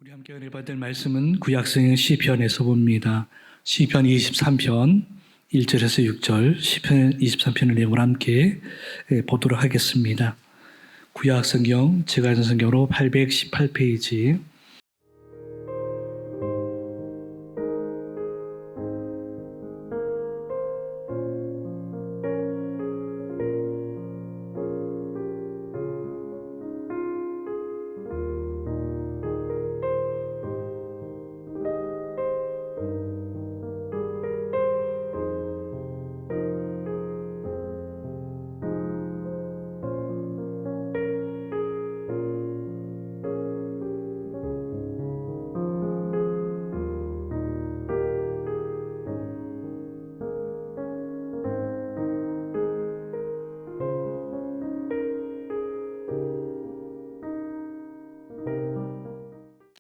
우리 함께 은혜 받을 말씀은 구약성경 시편에서 봅니다. 시편 23편 1절에서 6절 시편 23편의 내용을 함께 보도록 하겠습니다. 구약성경 제가 읽은 성경으로 818페이지.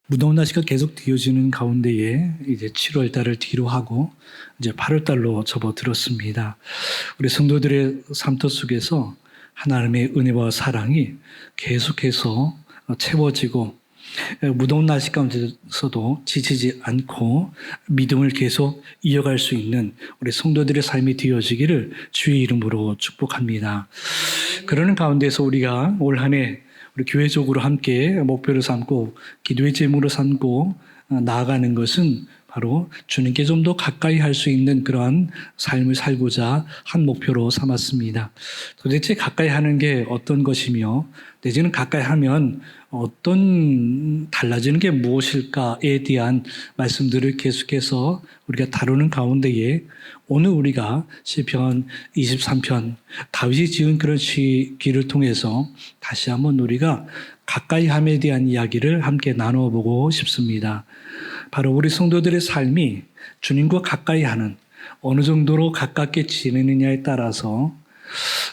무더운 날씨가 계속 이어지는 가운데에 이제 7월 달을 뒤로 하고 이제 8월 달로 접어들었습니다. 우리 성도들의 삶터 속에서 하나님의 은혜와 사랑이 계속해서 채워지고 무더운 날씨 가운데서도 지치지 않고 믿음을 계속 이어갈 수 있는 우리 성도들의 삶이 되어지기를 주의 이름으로 축복합니다. 그러는 가운데서 우리가 올 한 해 우리 교회적으로 함께 목표를 삼고 기도의 제목으로 삼고 나아가는 것은 바로 주님께 좀 더 가까이 할 수 있는 그러한 삶을 살고자 한 목표로 삼았습니다. 도대체 가까이 하는 게 어떤 것이며 내지는 가까이 하면 어떤 달라지는 게 무엇일까에 대한 말씀들을 계속해서 우리가 다루는 가운데에 오늘 우리가 시편 23편 다윗이 지은 그런 시기를 통해서 다시 한번 우리가 가까이함에 대한 이야기를 함께 나누어 보고 싶습니다. 바로 우리 성도들의 삶이 주님과 가까이 하는 어느 정도로 가깝게 지내느냐에 따라서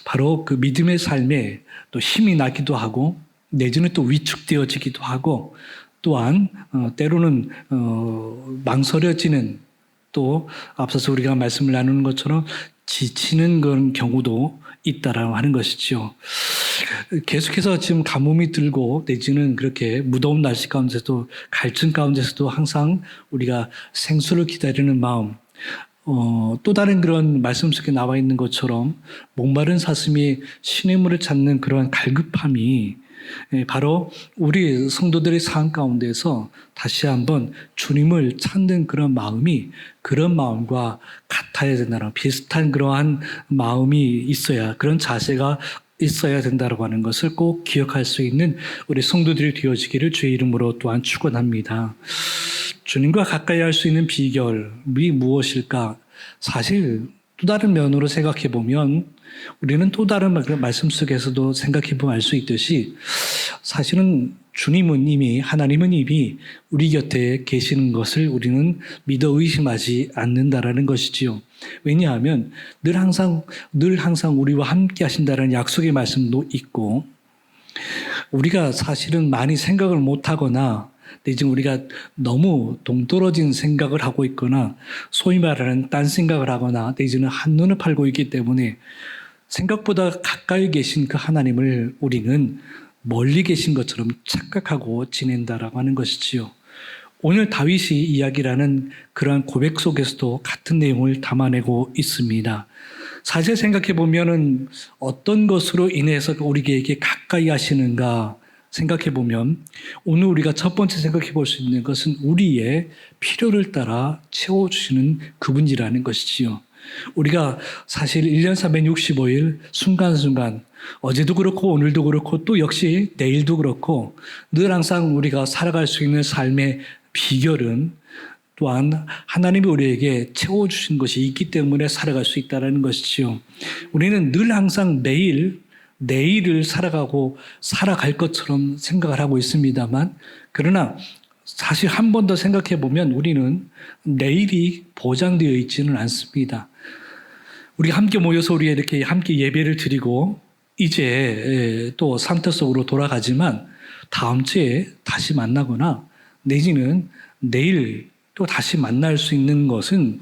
바로 그 믿음의 삶에 또 힘이 나기도 하고 내지는 또 위축되어지기도 하고 또한 때로는 망설여지는 또 앞서서 우리가 말씀을 나누는 것처럼 지치는 그런 경우도 있다라고 하는 것이죠. 계속해서 지금 가뭄이 들고 내지는 그렇게 무더운 날씨 가운데서도 갈증 가운데서도 항상 우리가 생수를 기다리는 마음, 또 다른 그런 말씀 속에 나와 있는 것처럼 목마른 사슴이 시냇물을 찾는 그러한 갈급함이 바로 우리 성도들의 삶 가운데서 다시 한번 주님을 찾는 그런 마음이 그런 마음과 같아야 된다는 비슷한 그러한 마음이 있어야 그런 자세가 있어야 된다고 하는 것을 꼭 기억할 수 있는 우리 성도들이 되어지기를 주의 이름으로 또한 축원합니다. 주님과 가까이 할 수 있는 비결이 무엇일까? 사실 또 다른 면으로 생각해 보면 우리는 또 다른 말씀 속에서도 생각해 보면 알 수 있듯이 사실은 주님은 이미 하나님은 이미 우리 곁에 계시는 것을 우리는 믿어 의심하지 않는다라는 것이지요. 왜냐하면 늘 항상 우리와 함께 하신다는 약속의 말씀도 있고 우리가 사실은 많이 생각을 못하거나 내지는 우리가 너무 동떨어진 생각을 하고 있거나 소위 말하는 딴 생각을 하거나 내지는 한눈을 팔고 있기 때문에 생각보다 가까이 계신 그 하나님을 우리는 멀리 계신 것처럼 착각하고 지낸다라고 하는 것이지요. 오늘 다윗이 이야기라는 그러한 고백 속에서도 같은 내용을 담아내고 있습니다. 사실 생각해 보면은 어떤 것으로 인해서 우리에게 가까이 하시는가 생각해 보면 오늘 우리가 첫 번째 생각해 볼 수 있는 것은 우리의 필요를 따라 채워주시는 그분이라는 것이지요. 우리가 사실 1년 365일 순간순간 어제도 그렇고 오늘도 그렇고 또 역시 내일도 그렇고 늘 항상 우리가 살아갈 수 있는 삶의 비결은 또한 하나님이 우리에게 채워주신 것이 있기 때문에 살아갈 수 있다는 것이지요. 우리는 늘 항상 내일을 살아갈 것처럼 생각을 하고 있습니다만 그러나 사실 한 번 더 생각해 보면 우리는 내일이 보장되어 있지는 않습니다. 우리 함께 모여서 우리 이렇게 함께 예배를 드리고 이제 또 산터 속으로 돌아가지만 다음 주에 다시 만나거나 내지는 내일 또 다시 만날 수 있는 것은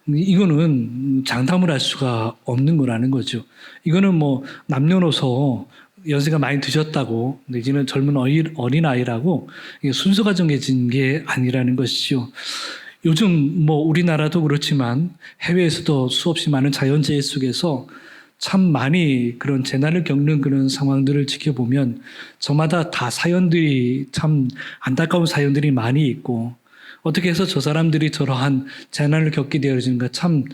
이거는 장담을 할 수가 없는 거라는 거죠. 이거는 뭐 남녀노소 연세가 많이 드셨다고 내지는 젊은 어린아이라고 순서가 정해진 게 아니라는 것이죠. 요즘 뭐 우리나라도 그렇지만 해외에서도 수없이 많은 자연재해 속에서 참 많이 그런 재난을 겪는 그런 상황들을 지켜보면 저마다 다 사연들이 참 안타까운 사연들이 많이 있고 어떻게 해서 저 사람들이 저러한 재난을 겪게 되어지는가 참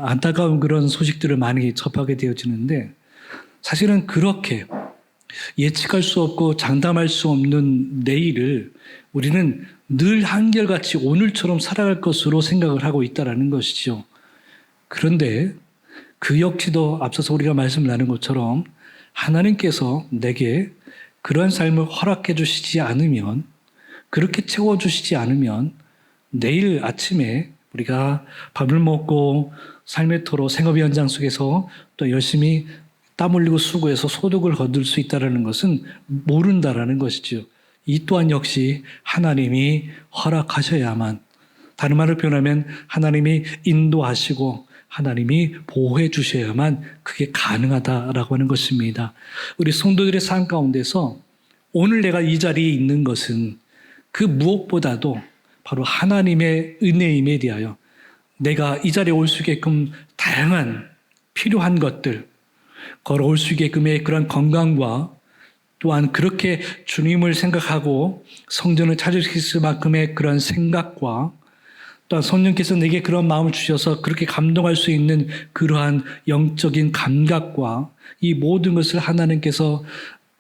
안타까운 그런 소식들을 많이 접하게 되어지는데 사실은 그렇게 예측할 수 없고 장담할 수 없는 내일을 우리는 늘 한결같이 오늘처럼 살아갈 것으로 생각을 하고 있다는 것이죠. 그런데 그 역시도 앞서서 우리가 말씀 나눈 것처럼 하나님께서 내게 그러한 삶을 허락해 주시지 않으면 그렇게 채워주시지 않으면 내일 아침에 우리가 밥을 먹고 삶의 터로 생업의 현장 속에서 또 열심히 땀 흘리고 수고해서 소득을 거둘 수 있다는 것은 모른다라는 것이죠. 이 또한 역시 하나님이 허락하셔야만, 다른 말로 표현하면 하나님이 인도하시고 하나님이 보호해 주셔야만 그게 가능하다라고 하는 것입니다. 우리 성도들의 삶 가운데서 오늘 내가 이 자리에 있는 것은 그 무엇보다도 바로 하나님의 은혜임에 대하여 내가 이 자리에 올 수 있게끔 다양한 필요한 것들, 걸어올 수 있게끔의 그런 건강과 또한 그렇게 주님을 생각하고 성전을 찾을 수 있을 만큼의 그런 생각과 또한 성령께서 내게 그런 마음을 주셔서 그렇게 감동할 수 있는 그러한 영적인 감각과 이 모든 것을 하나님께서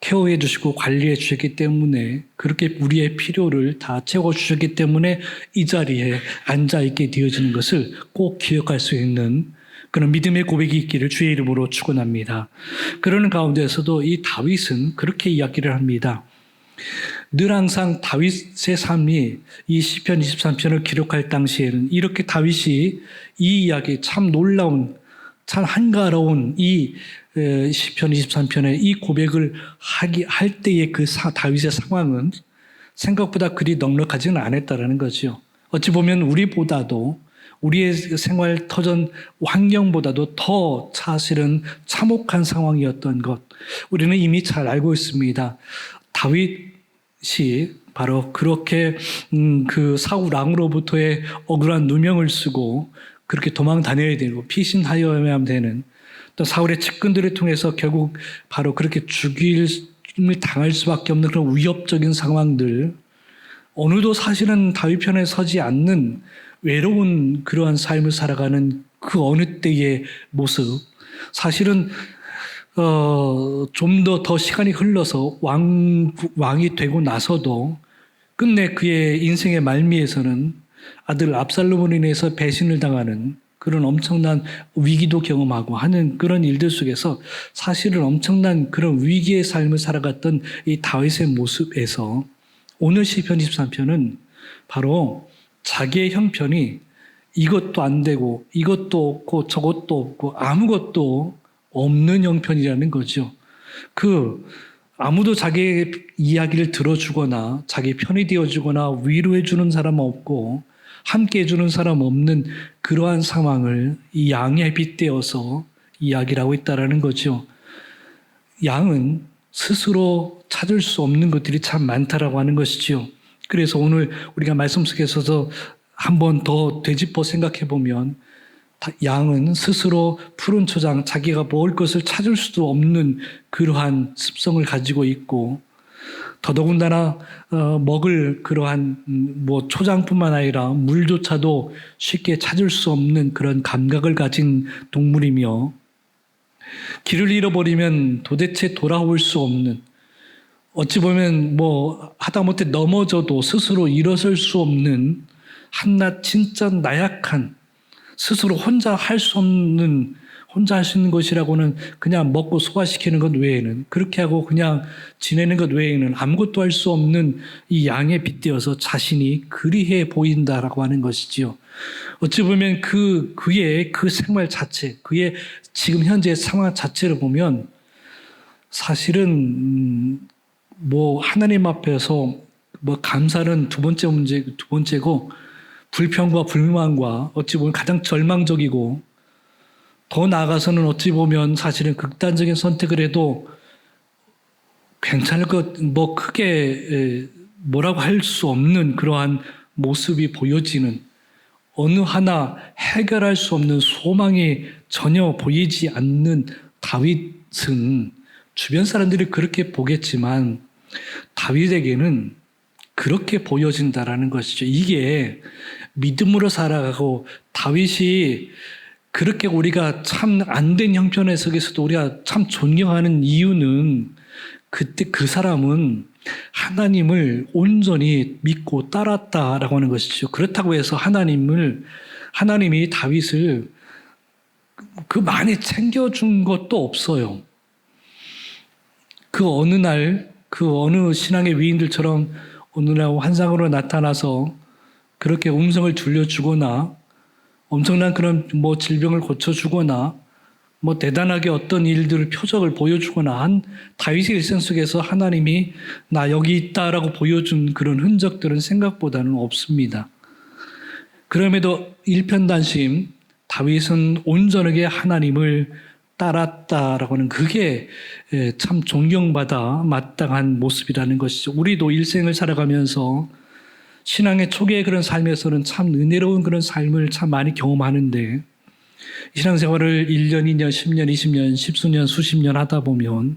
케어해 주시고 관리해 주셨기 때문에 그렇게 우리의 필요를 다 채워주셨기 때문에 이 자리에 앉아있게 되어지는 것을 꼭 기억할 수 있는 그런 믿음의 고백이 있기를 주의 이름으로 축원합니다. 그러는 가운데서도 이 다윗은 그렇게 이야기를 합니다. 늘 항상 다윗의 삶이 이 시편 23편을 기록할 당시에는 이렇게 다윗이 이 이야기 참 놀라운 참 한가로운 이 시편 23편의 이 고백을 할 때의 그 다윗의 상황은 생각보다 그리 넉넉하지는 않았다라는 거죠. 어찌 보면 우리보다도 우리의 생활 터전 환경보다도 더 사실은 참혹한 상황이었던 것 우리는 이미 잘 알고 있습니다. 다윗이 바로 그렇게 그 사울 왕으로부터의 억울한 누명을 쓰고 그렇게 도망 다녀야 되고 피신하여야만 되는 또 사울의 측근들을 통해서 결국 바로 그렇게 죽임을 당할 수밖에 없는 그런 위협적인 상황들 어느도 사실은 다윗 편에 서지 않는 외로운 그러한 삶을 살아가는 그 어느 때의 모습 사실은 좀 더 시간이 흘러서 왕이 되고 나서도 끝내 그의 인생의 말미에서는 아들 압살롬으로 인해서 배신을 당하는 그런 엄청난 위기도 경험하고 하는 그런 일들 속에서 사실은 엄청난 그런 위기의 삶을 살아갔던 이 다윗의 모습에서 오늘 시편 23편은 바로 자기의 형편이 이것도 안 되고 이것도 없고 저것도 없고 아무것도 없는 형편이라는 거죠. 아무도 자기의 이야기를 들어주거나 자기 편이 되어주거나 위로해 주는 사람 없고 함께 해주는 사람 없는 그러한 상황을 이 양에 빗대어서 이야기를 하고 있다는 거죠. 양은 스스로 찾을 수 없는 것들이 참 많다라고 하는 것이죠. 그래서 오늘 우리가 말씀 속에서도 한 번 더 되짚어 생각해 보면 양은 스스로 푸른 초장, 자기가 먹을 것을 찾을 수도 없는 그러한 습성을 가지고 있고 더더군다나 먹을 그러한 초장뿐만 아니라 물조차도 쉽게 찾을 수 없는 그런 감각을 가진 동물이며 길을 잃어버리면 도대체 돌아올 수 없는 어찌 보면 하다못해 넘어져도 스스로 일어설 수 없는 한낱 진짜 나약한 스스로 혼자 할 수 있는 것이라고는 그냥 먹고 소화시키는 것 외에는 그렇게 하고 그냥 지내는 것 외에는 아무것도 할 수 없는 이 양에 빗대어서 자신이 그리해 보인다라고 하는 것이지요. 어찌 보면 그의 그 생활 자체, 그의 지금 현재의 상황 자체를 보면 사실은 하나님 앞에서 감사는 두 번째고 불평과 불만과 어찌 보면 가장 절망적이고 더 나아가서는 어찌 보면 사실은 극단적인 선택을 해도 괜찮을 뭐 크게 뭐라고 할 수 없는 그러한 모습이 보여지는, 어느 하나 해결할 수 없는 소망이 전혀 보이지 않는 다윗은 주변 사람들이 그렇게 보겠지만 다윗에게는 그렇게 보여진다라는 것이죠. 이게 믿음으로 살아가고, 다윗이 그렇게 우리가 참 안 된 형편에 속에서도 우리가 참 존경하는 이유는, 그때 그 사람은 하나님을 온전히 믿고 따랐다라고 하는 것이죠. 그렇다고 해서 하나님이 다윗을 그 많이 챙겨준 것도 없어요. 그 어느 날, 그 어느 신앙의 위인들처럼 어느 날 환상으로 나타나서 그렇게 음성을 들려주거나, 엄청난 그런 뭐 질병을 고쳐주거나, 뭐 대단하게 어떤 일들을 표적을 보여주거나 한 다윗의 일생 속에서 하나님이 나 여기 있다라고 보여준 그런 흔적들은 생각보다는 없습니다. 그럼에도 일편단심 다윗은 온전하게 하나님을 따랐다라고 하는, 그게 참 존경받아 마땅한 모습이라는 것이죠. 우리도 일생을 살아가면서 신앙의 초기의 그런 삶에서는 참 은혜로운 그런 삶을 참 많이 경험하는데, 신앙생활을 1년, 2년, 10년, 20년, 십수년, 수십 년 하다 보면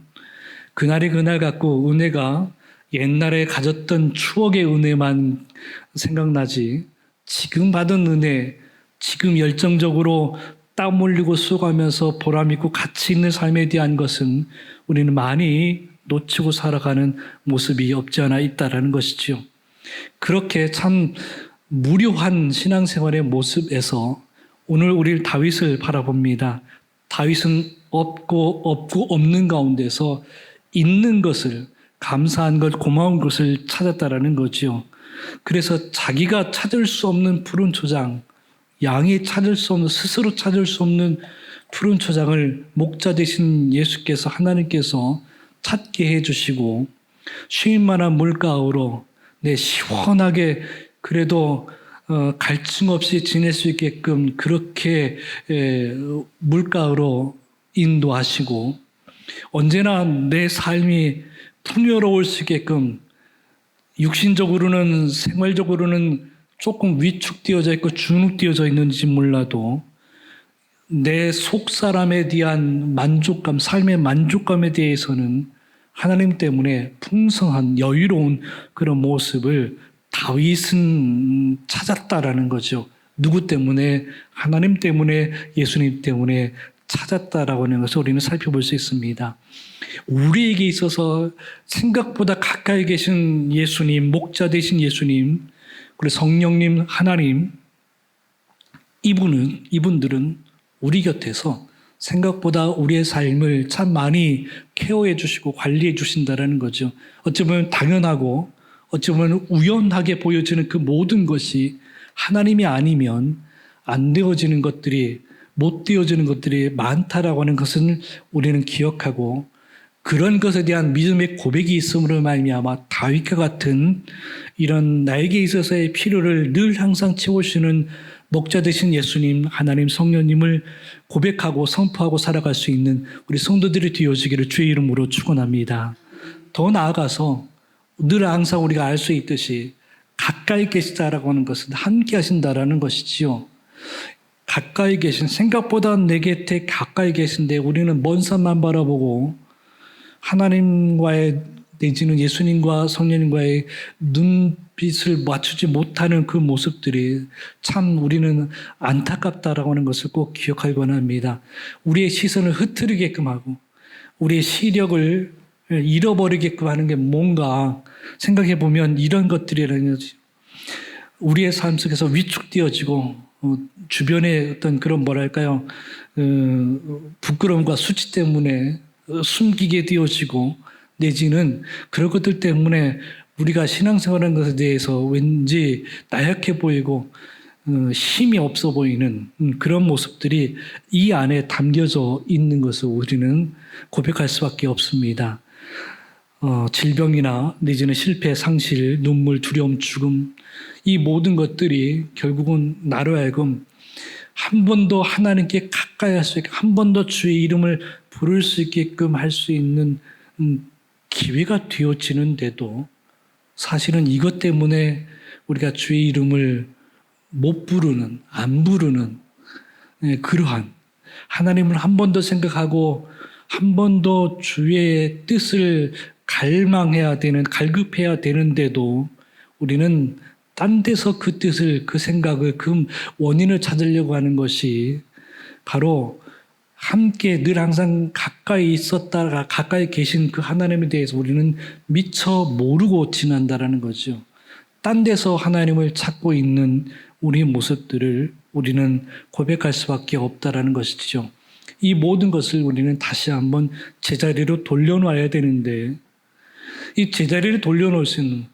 그날이 그날 같고 은혜가 옛날에 가졌던 추억의 은혜만 생각나지, 지금 받은 은혜, 지금 열정적으로 땀 흘리고 수고하면서 보람있고 가치 있는 삶에 대한 것은 우리는 많이 놓치고 살아가는 모습이 없지 않아 있다는 것이지요. 그렇게 참 무료한 신앙생활의 모습에서 오늘 우리 다윗을 바라봅니다. 다윗은 없고 없는 가운데서 있는 것을, 감사한 것, 고마운 것을 찾았다라는 거지요. 그래서 자기가 찾을 수 없는 푸른 초장, 양이 찾을 수 없는, 스스로 찾을 수 없는 푸른 초장을 목자 되신 예수께서, 하나님께서 찾게 해주시고, 쉴 만한 물가으로 시원하게 그래도 갈증 없이 지낼 수 있게끔 그렇게 물가로 인도하시고, 언제나 내 삶이 풍요로울 수 있게끔, 육신적으로는, 생활적으로는 조금 위축되어져 있고 주눅되어져 있는지 몰라도 내 속사람에 대한 만족감, 삶의 만족감에 대해서는 하나님 때문에 풍성한 여유로운 그런 모습을 다윗은 찾았다라는 거죠. 누구 때문에? 하나님 때문에, 예수님 때문에 찾았다라고 하는 것을 우리는 살펴볼 수 있습니다. 우리에게 있어서 생각보다 가까이 계신 예수님, 목자 되신 예수님, 그리고 성령님, 하나님, 이분들은 우리 곁에서 생각보다 우리의 삶을 참 많이 케어해 주시고 관리해 주신다는 거죠. 어찌 보면 당연하고 어찌 보면 우연하게 보여지는 그 모든 것이 하나님이 아니면 안 되어지는 것들이, 못 되어지는 것들이 많다라고 하는 것은 우리는 기억하고, 그런 것에 대한 믿음의 고백이 있음으로 말미암아 다윗과 같은 이런 나에게 있어서의 필요를 늘 항상 채우시는 목자 되신 예수님, 하나님, 성령님을 고백하고 선포하고 살아갈 수 있는 우리 성도들이 되어지기를 주의 이름으로 축원합니다. 더 나아가서 늘 항상 우리가 알 수 있듯이 가까이 계시다라고 하는 것은 함께 하신다라는 것이지요. 가까이 계신, 생각보다 내 곁에 가까이 계신데 우리는 먼 산만 바라보고 하나님과의, 내지는 예수님과 성령님과의 눈빛을 맞추지 못하는 그 모습들이 참 우리는 안타깝다라고 하는 것을 꼭 기억하기 원합니다. 우리의 시선을 흐트리게끔 하고 우리의 시력을 잃어버리게끔 하는 게 뭔가 생각해 보면 이런 것들이라는 거지. 우리의 삶 속에서 위축되어지고 주변의 어떤 그런 뭐랄까요, 부끄러움과 수치 때문에 숨기게 되어지고, 내지는 그런 것들 때문에 우리가 신앙생활하는 것에 대해서 왠지 나약해 보이고 힘이 없어 보이는 그런 모습들이 이 안에 담겨져 있는 것을 우리는 고백할 수밖에 없습니다. 질병이나 내지는 실패, 상실, 눈물, 두려움, 죽음, 이 모든 것들이 결국은 나로 하여금 한 번 더 하나님께 가까이 할 수 있게, 한 번 더 주의 이름을 부를 수 있게끔 할 수 있는 기회가 되어지는데도 사실은 이것 때문에 우리가 주의 이름을 못 부르는, 안 부르는 그러한 하나님을 한 번 더 생각하고 한 번 더 주의 뜻을 갈급해야 되는데도 우리는 딴 데서 그 뜻을, 그 생각을, 그 원인을 찾으려고 하는 것이 바로 함께 늘 항상 가까이 있었다가 가까이 계신 그 하나님에 대해서 우리는 미처 모르고 지난다라는 거죠. 딴 데서 하나님을 찾고 있는 우리 모습들을 우리는 고백할 수밖에 없다라는 것이죠. 이 모든 것을 우리는 다시 한번 제자리로 돌려놔야 되는데, 이 제자리를 돌려놓을 수 있는,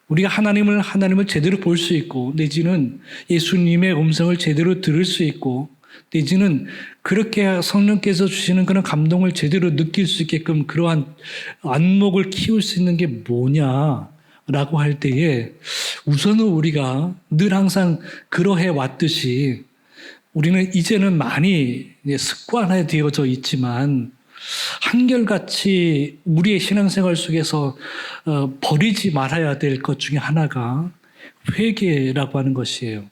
우리가 하나님을 제대로 볼 수 있고, 내지는 예수님의 음성을 제대로 들을 수 있고, 내지는 그렇게 성령께서 주시는 그런 감동을 제대로 느낄 수 있게끔 그러한 안목을 키울 수 있는 게 뭐냐라고 할 때에, 우선은 우리가 늘 항상 그러해 왔듯이 우리는 이제는 많이 습관화 되어져 있지만 한결같이 우리의 신앙생활 속에서 버리지 말아야 될 것 중에 하나가 회개라고 하는 것이에요.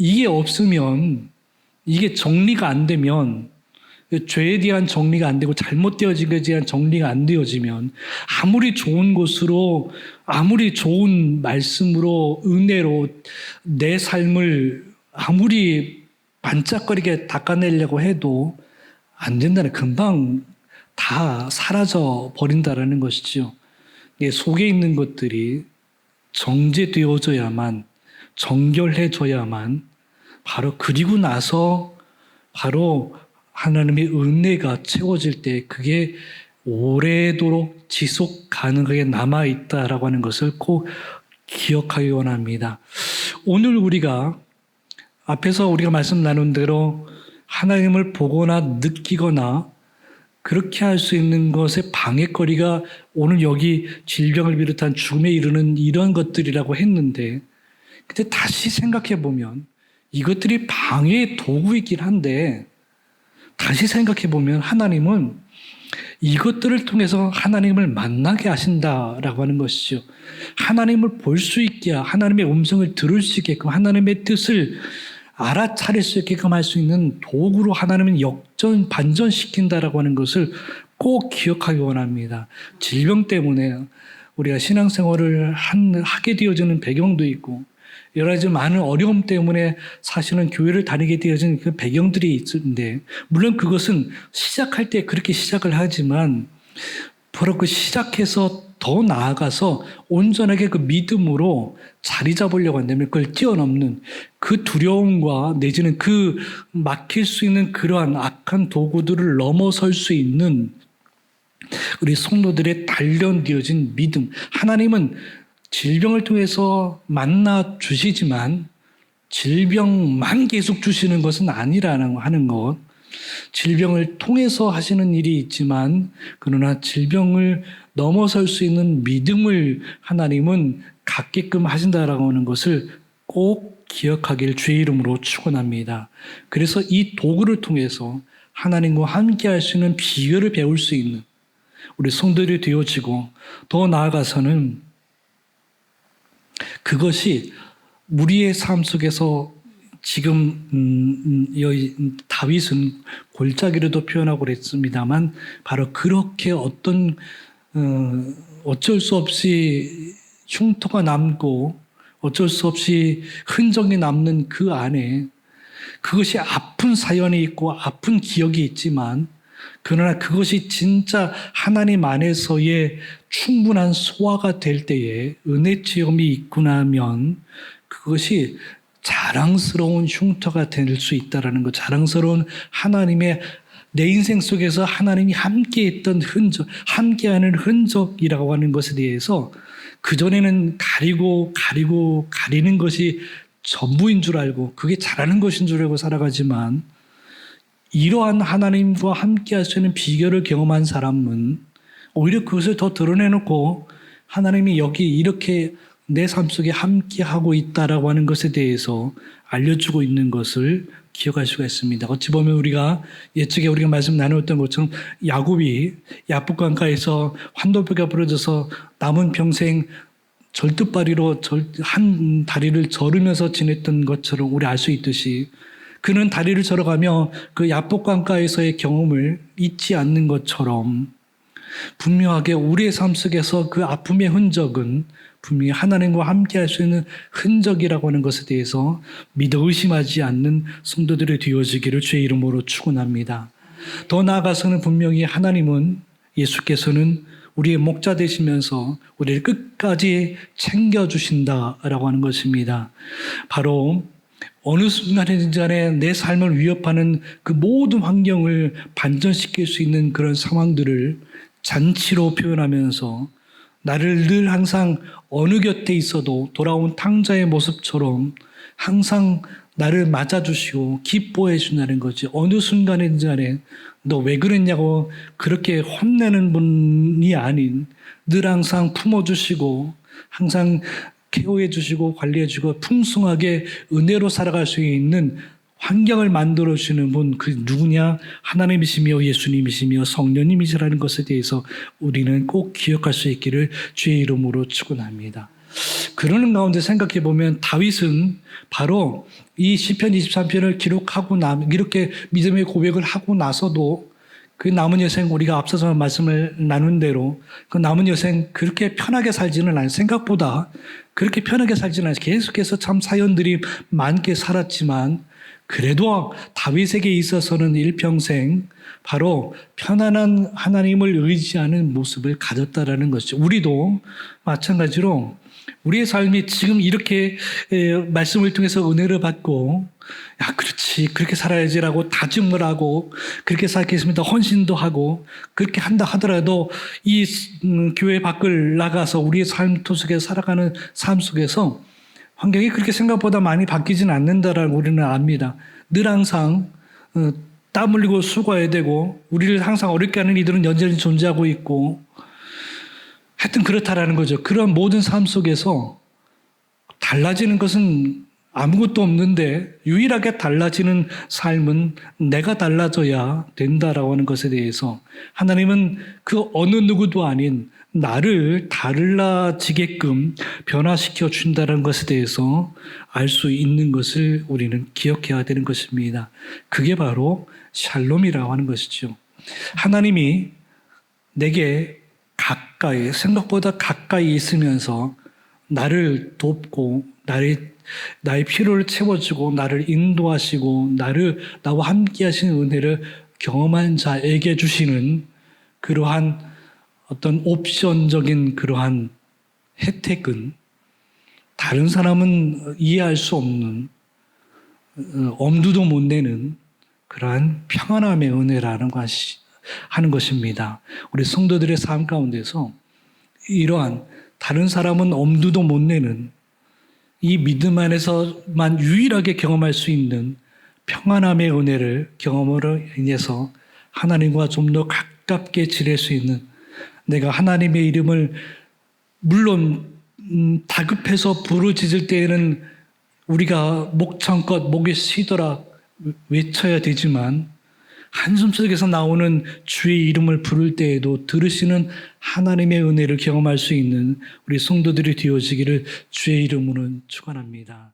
이게 없으면, 이게 정리가 안 되면, 죄에 대한 정리가 안 되고 잘못되어진 것에 대한 정리가 안 되어지면 아무리 좋은 것으로, 아무리 좋은 말씀으로, 은혜로 내 삶을 아무리 반짝거리게 닦아내려고 해도 안 된다는, 금방 다 사라져 버린다라는 것이죠. 내 속에 있는 것들이 정제되어져야만, 정결해져야만, 바로 그리고 나서 바로 하나님의 은혜가 채워질 때 그게 오래도록 지속 가능하게 남아있다라고 하는 것을 꼭 기억하기 원합니다. 오늘 우리가 앞에서 우리가 말씀 나눈 대로 하나님을 보거나 느끼거나 그렇게 할 수 있는 것의 방해거리가 오늘 여기 질병을 비롯한 죽음에 이르는 이런 것들이라고 했는데, 근데 다시 생각해 보면 이것들이 방해의 도구이긴 한데, 다시 생각해 보면 하나님은 이것들을 통해서 하나님을 만나게 하신다라고 하는 것이죠. 하나님을 볼 수 있게, 하나님의 음성을 들을 수 있게끔, 하나님의 뜻을 알아차릴 수 있게끔 할 수 있는 도구로 하나님은 반전시킨다라고 하는 것을 꼭 기억하기 원합니다. 질병 때문에 우리가 신앙생활을 하게 되어지는 배경도 있고, 여러 가지 많은 어려움 때문에 사실은 교회를 다니게 되어진 그 배경들이 있는데, 물론 그것은 시작할 때 그렇게 시작을 하지만 바로 그 시작해서 더 나아가서 온전하게 그 믿음으로 자리 잡으려고 한다면 그걸 뛰어넘는 그 두려움과 내지는 그 막힐 수 있는 그러한 악한 도구들을 넘어설 수 있는 우리 성도들의 단련되어진 믿음. 하나님은 질병을 통해서 만나 주시지만 질병만 계속 주시는 것은 아니라는 하는 것. 질병을 통해서 하시는 일이 있지만 그러나 질병을 넘어설 수 있는 믿음을 하나님은 갖게끔 하신다라고 하는 것을 꼭 기억하길 주의 이름으로 축원합니다. 그래서 이 도구를 통해서 하나님과 함께 할 수 있는 비결을 배울 수 있는 우리 성도들이 되어지고, 더 나아가서는 그것이 우리의 삶 속에서 지금 여기 다윗은 골짜기로도 표현하고 그랬습니다만 바로 그렇게 어쩔 수 없이 흉터가 남고 어쩔 수 없이 흔적이 남는 그 안에 그것이 아픈 사연이 있고 아픈 기억이 있지만, 그러나 그것이 진짜 하나님 안에서의 충분한 소화가 될 때에 은혜 체험이 있고 나면 그것이 자랑스러운 흉터가 될 수 있다는 것, 자랑스러운 하나님의 내 인생 속에서 하나님이 함께했던 흔적, 함께하는 흔적이라고 하는 것에 대해서 그전에는 가리는 것이 전부인 줄 알고 그게 잘하는 것인 줄 알고 살아가지만, 이러한 하나님과 함께할 수 있는 비결을 경험한 사람은 오히려 그것을 더 드러내놓고 하나님이 여기 이렇게 내 삶 속에 함께하고 있다라고 하는 것에 대해서 알려주고 있는 것을 기억할 수가 있습니다. 어찌 보면 우리가 예측에 우리가 말씀 나누었던 것처럼 야곱이 야복강가에서 환도뼈가 부러져서 남은 평생 절뚝발이로 한 다리를 저르면서 지냈던 것처럼 우리 알 수 있듯이 그는 다리를 절어가며 그 야복강가에서의 경험을 잊지 않는 것처럼 분명하게 우리의 삶 속에서 그 아픔의 흔적은 분명히 하나님과 함께 할 수 있는 흔적이라고 하는 것에 대해서 믿어 의심하지 않는 성도들이 되어지기를 주의 이름으로 축원합니다. 더 나아가서는 분명히 하나님은 예수께서는 우리의 목자 되시면서 우리를 끝까지 챙겨주신다라고 하는 것입니다. 바로 어느 순간에 내 삶을 위협하는 그 모든 환경을 반전시킬 수 있는 그런 상황들을 잔치로 표현하면서 나를 늘 항상 어느 곁에 있어도 돌아온 탕자의 모습처럼 항상 나를 맞아주시고 기뻐해 준다는 거지. 어느 순간에 너 왜 그랬냐고 그렇게 혼내는 분이 아닌 늘 항상 품어주시고 항상 케어해 주시고 관리해 주고 풍성하게 은혜로 살아갈 수 있는 환경을 만들어 주시는 분, 그 누구냐? 하나님이시며 예수님이시며 성령님이시라는 것에 대해서 우리는 꼭 기억할 수 있기를 주의 이름으로 축원합니다. 그러는 가운데 생각해 보면 다윗은 바로 이 시편 23편을 기록하고 이렇게 믿음의 고백을 하고 나서도 그 남은 여생 우리가 앞서서 말씀을 나눈 대로 그 남은 여생 그렇게 편하게 살지는 않아요. 생각보다 그렇게 편하게 살지는 않아요. 계속해서 참 사연들이 많게 살았지만 그래도 다윗에게 있어서는 일평생 바로 편안한 하나님을 의지하는 모습을 가졌다라는 것이죠. 우리도 마찬가지로 우리의 삶이 지금 이렇게 말씀을 통해서 은혜를 받고 야 그렇지 그렇게 살아야지라고 다짐을 하고 그렇게 살겠습니다 헌신도 하고 그렇게 한다 하더라도 이 교회 밖을 나가서 우리의 삶 속에 살아가는 삶 속에서 환경이 그렇게 생각보다 많이 바뀌지는 않는다라는 우리는 압니다. 늘 항상 땀 흘리고 수고해야 되고 우리를 항상 어렵게 하는 이들은 여전히 존재하고 있고 하여튼 그렇다라는 거죠. 그런 모든 삶 속에서 달라지는 것은 아무것도 없는데 유일하게 달라지는 삶은 내가 달라져야 된다라고 하는 것에 대해서 하나님은 그 어느 누구도 아닌 나를 달라지게끔 변화시켜 준다는 것에 대해서 알 수 있는 것을 우리는 기억해야 되는 것입니다. 그게 바로 샬롬이라고 하는 것이죠. 하나님이 내게 가까이, 생각보다 가까이 있으면서 나를 돕고 나의 필요를 채워주고 나를 인도하시고 나와 함께 하시는 은혜를 경험한 자에게 주시는 그러한 어떤 옵션적인 그러한 혜택은 다른 사람은 이해할 수 없는 엄두도 못 내는 그러한 평안함의 은혜라는 것이 하는 것입니다. 우리 성도들의 삶 가운데서 이러한 다른 사람은 엄두도 못 내는 이 믿음 안에서만 유일하게 경험할 수 있는 평안함의 은혜를 경험으로 인해서 하나님과 좀 더 가깝게 지낼 수 있는 내가 하나님의 이름을 물론 다급해서 부르짖을 때에는 우리가 목청껏 목이 쉬더라 외쳐야 되지만 한숨 속에서 나오는 주의 이름을 부를 때에도 들으시는 하나님의 은혜를 경험할 수 있는 우리 성도들이 되어지기를 주의 이름으로 축원합니다.